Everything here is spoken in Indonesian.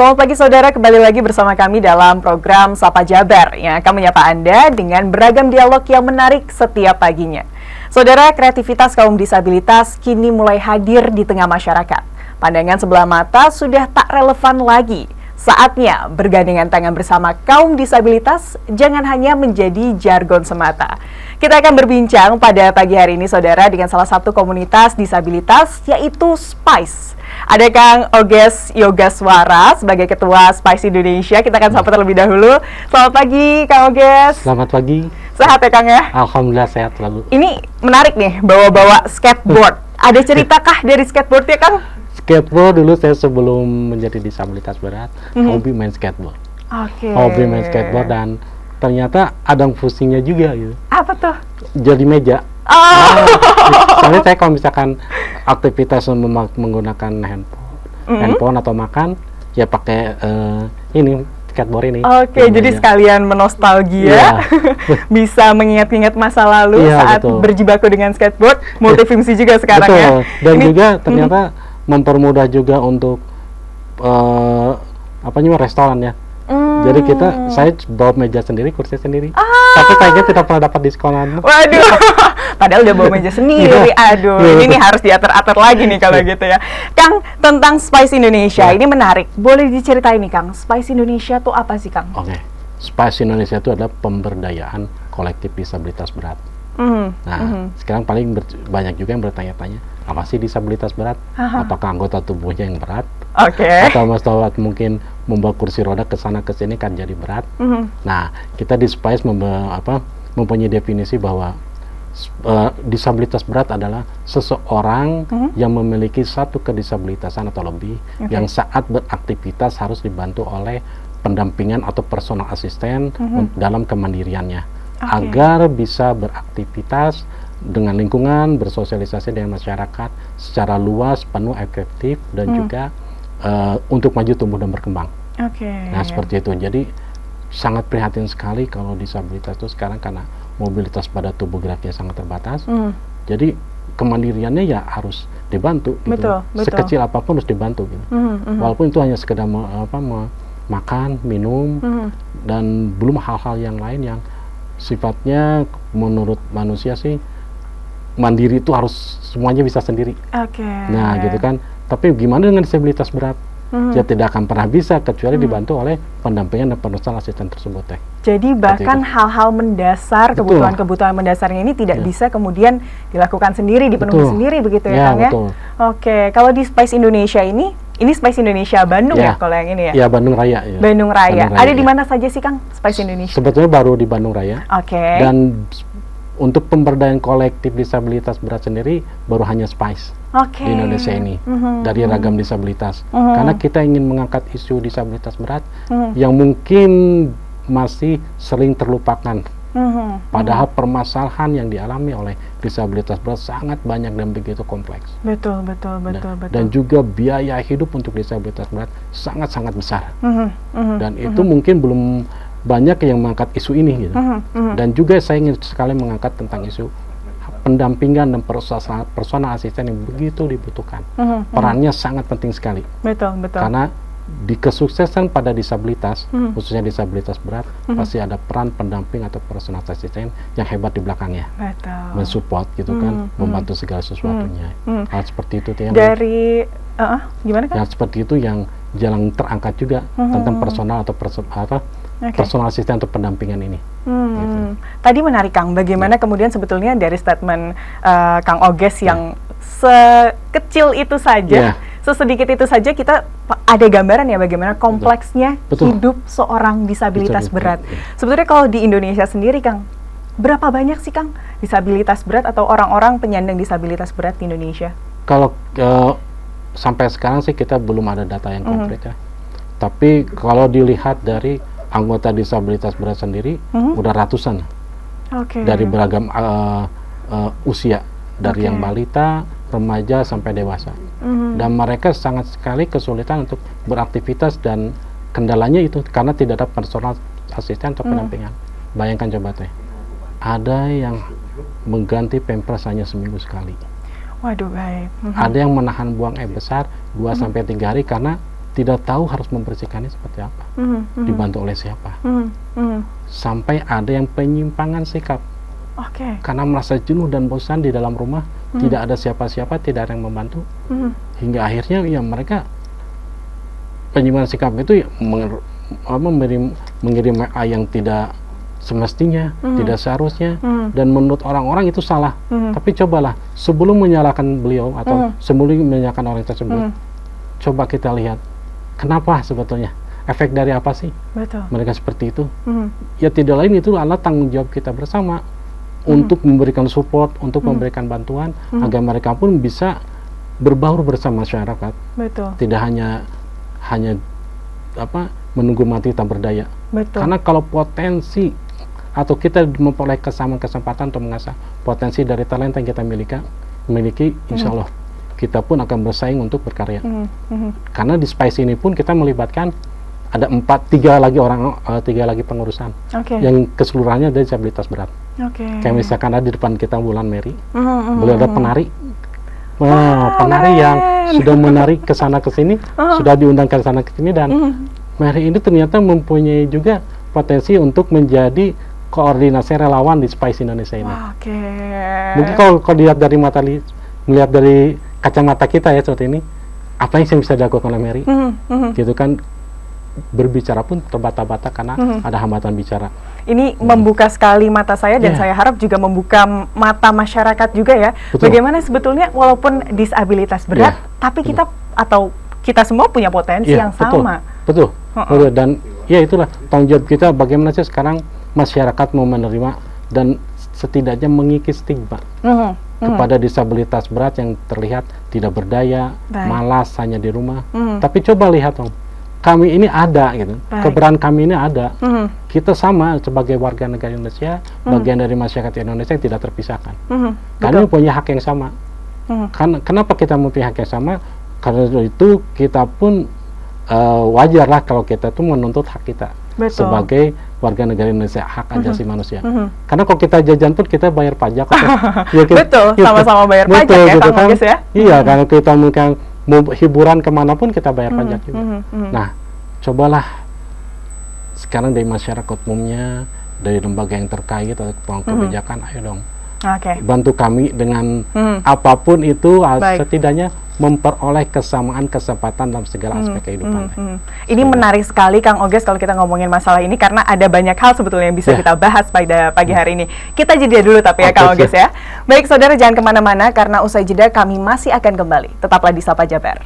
Selamat pagi saudara, kembali lagi bersama kami dalam program Sapa Jabar yang akan menyapa Anda dengan beragam dialog yang menarik setiap paginya. Saudara, kreativitas kaum disabilitas kini mulai hadir di tengah masyarakat. Pandangan sebelah mata sudah tak relevan lagi. Saatnya bergandengan tangan bersama kaum disabilitas jangan hanya menjadi jargon semata. Kita akan berbincang pada pagi hari ini saudara dengan salah satu komunitas disabilitas yaitu SPICE. Ada Kang Oges Yogaswara sebagai Ketua SPICE Indonesia. Kita akan sapa terlebih dahulu. Selamat pagi Kang Oges. Selamat pagi. Sehat ya Kang ya? Alhamdulillah sehat selalu. Ini menarik nih, bawa-bawa skateboard. Ada ceritakah dari skateboard ya Kang? Skateboard dulu saya sebelum menjadi disabilitas berat, hobi main skateboard. Oke. Hobi main skateboard dan ternyata ada fungsinya juga gitu. Apa tuh? Jadi meja. Oh. Soalnya saya kalau misalkan aktivitas menggunakan handphone atau makan, ya pakai ini skateboard ini. Oke, jadi sekalian menostalgia, bisa mengingat-ingat masa lalu saat berjibaku dengan skateboard, multifungsi juga sekarang ya. Dan ini, juga ternyata mempermudah juga untuk restoran ya. Jadi saya bawa meja sendiri, kursi sendiri. Tapi kayaknya tidak pernah dapat diskonan. Waduh, padahal udah bawa meja sendiri. Aduh, ini nih harus diatur-atur lagi nih kalau gitu ya. Kang, tentang SPICE Indonesia ini menarik. Boleh diceritain nih Kang, SPICE Indonesia tuh apa sih Kang? Oke, SPICE Indonesia itu adalah pemberdayaan kolektif disabilitas berat. Sekarang paling banyak juga yang bertanya-tanya, apa sih disabilitas berat? Apakah anggota tubuhnya yang berat? Atau mungkin membawa kursi roda ke sana ke sini kan jadi berat. Nah, kita di SPICE mempunyai definisi bahwa disabilitas berat adalah seseorang yang memiliki satu kedisabilitasan atau lebih yang saat beraktivitas harus dibantu oleh pendampingan atau personal asisten dalam kemandiriannya agar bisa beraktivitas dengan lingkungan, bersosialisasi dengan masyarakat secara luas, penuh, efektif dan juga untuk maju, tumbuh dan berkembang. Nah, seperti itu. Jadi sangat prihatin sekali kalau disabilitas itu sekarang karena mobilitas pada tubuh geraknya sangat terbatas. Jadi kemandiriannya ya harus dibantu gitu. Betul. Sekecil apapun harus dibantu gitu. Walaupun itu hanya sekedar makan, minum dan belum hal-hal yang lain yang sifatnya menurut manusia sih mandiri itu harus semuanya bisa sendiri. Nah, gitu kan. Tapi gimana dengan disabilitas berat? Ya tidak akan pernah bisa kecuali dibantu oleh pendampingan dan personal asisten tersebut. Jadi bahkan hal-hal mendasar, kebutuhan-kebutuhan mendasarnya ini tidak bisa kemudian dilakukan sendiri, dipenuhi sendiri begitu ya Kang ya? Oke, kalau di SPICE Indonesia ini SPICE Indonesia Bandung ya kalau yang ini ya? Iya, Bandung Raya. Ya. Bandung Raya. Ada di mana saja sih Kang SPICE Indonesia? Sebetulnya baru di Bandung Raya. Dan untuk pemberdayaan kolektif disabilitas berat sendiri baru hanya SPICE di Indonesia ini dari ragam disabilitas karena kita ingin mengangkat isu disabilitas berat yang mungkin masih sering terlupakan padahal permasalahan yang dialami oleh disabilitas berat sangat banyak dan begitu kompleks. Betul. Dan juga biaya hidup untuk disabilitas berat sangat-sangat besar dan itu mungkin belum banyak yang mengangkat isu ini gitu. Dan juga saya ingin sekali mengangkat tentang isu pendampingan dan personal asisten yang begitu dibutuhkan. Perannya sangat penting sekali. Betul. Karena di kesuksesan pada disabilitas, khususnya disabilitas berat, pasti ada peran pendamping atau personal asisten yang hebat di belakangnya. Mensupport gitu kan, membantu segala sesuatunya. Hal seperti itu yang dari gimana kan? Yang seperti itu yang jarang terangkat juga tentang personal atau personal asisten untuk pendampingan ini. Gitu. Tadi menarik Kang, bagaimana kemudian sebetulnya dari statement Kang Oges yang sekecil itu saja, sesedikit itu saja kita ada gambaran ya bagaimana kompleksnya hidup seorang disabilitas berat. Sebetulnya kalau di Indonesia sendiri Kang, berapa banyak sih Kang disabilitas berat atau orang-orang penyandang disabilitas berat di Indonesia? Kalau sampai sekarang sih kita belum ada data yang konkret ya. Tapi kalau dilihat dari anggota disabilitas berat sendiri udah ratusan dari beragam usia, dari yang balita, remaja sampai dewasa, dan mereka sangat sekali kesulitan untuk beraktivitas dan kendalanya itu karena tidak ada personal asisten atau pendampingan. Bayangkan coba teh, ada yang mengganti pampers hanya seminggu sekali. Waduh, baik. Ada yang menahan buang air besar 2 sampai 3 hari karena tidak tahu harus membersihkannya seperti apa, dibantu oleh siapa, sampai ada yang penyimpangan sikap. Karena merasa jenuh dan bosan di dalam rumah, tidak ada siapa-siapa, tidak ada yang membantu, hingga akhirnya ya mereka penyimpangan sikap itu ya, mengirim WA yang tidak semestinya, tidak seharusnya, dan menurut orang-orang itu salah. Tapi cobalah sebelum menyalahkan beliau atau sebelum menyalahkan orang tersebut, coba kita lihat kenapa sebetulnya, efek dari apa sih mereka seperti itu. Ya tidak lain itu adalah tanggung jawab kita bersama untuk memberikan support, untuk memberikan bantuan agar mereka pun bisa berbaur bersama masyarakat. Tidak hanya menunggu mati tak berdaya. Karena kalau potensi atau kita memperoleh kesempatan untuk mengasah potensi dari talenta yang kita miliki, insya Allah kita pun akan bersaing untuk berkarya. Karena di Spice ini pun kita melibatkan ada tiga lagi pengurusan yang keseluruhannya ada disabilitas berat. Kayak misalkan ada di depan kita Bulan Mary, beliau ada penari, penari yang sudah menari ke sana ke sini, sudah diundang ke sana ke sini, dan Mary ini ternyata mempunyai juga potensi untuk menjadi koordinasi relawan di Spice Indonesia ini. Mungkin kalau dilihat dari melihat dari kacamata kita ya seperti ini, apa yang bisa dilakukan oleh Mary, gitu kan. Berbicara pun terbata-bata karena ada hambatan bicara. Ini membuka sekali mata saya, dan saya harap juga membuka mata masyarakat juga ya. Bagaimana sebetulnya walaupun disabilitas berat, tapi kita atau kita semua punya potensi yang sama. Betul. Dan ya itulah tanggung jawab kita, bagaimana sih sekarang masyarakat mau menerima dan setidaknya mengikis stigma kepada disabilitas berat yang terlihat tidak berdaya, malas, hanya di rumah. Tapi coba lihat dong, kami ini ada gitu, keberadaan kami ini ada. Kita sama sebagai warga negara Indonesia, bagian dari masyarakat Indonesia yang tidak terpisahkan. Kami punya hak yang sama. Kenapa kita mempunyai hak yang sama? Karena itu kita pun wajarlah kalau kita tuh menuntut hak kita sebagai warga negara Indonesia, hak asasi manusia. Karena kalau kita jajan pun kita bayar pajak. Sama-sama bayar pajak ya, Kang Oges ya. Iya, kalau kita mungkin mau hiburan kemanapun kita bayar pajak juga. Nah, cobalah sekarang dari masyarakat umumnya, dari lembaga yang terkait atau kebijakan, ayo dong bantu kami dengan apapun itu, setidaknya memperoleh kesamaan kesempatan dalam segala aspek kehidupan. Ini menarik sekali Kang Oges kalau kita ngomongin masalah ini, karena ada banyak hal sebetulnya yang bisa kita bahas pada pagi hari ini. Kita jeda dulu tapi ya Kang Oges ya. Baik saudara, jangan kemana-mana karena usai jeda kami masih akan kembali. Tetaplah di Sapa Jabar.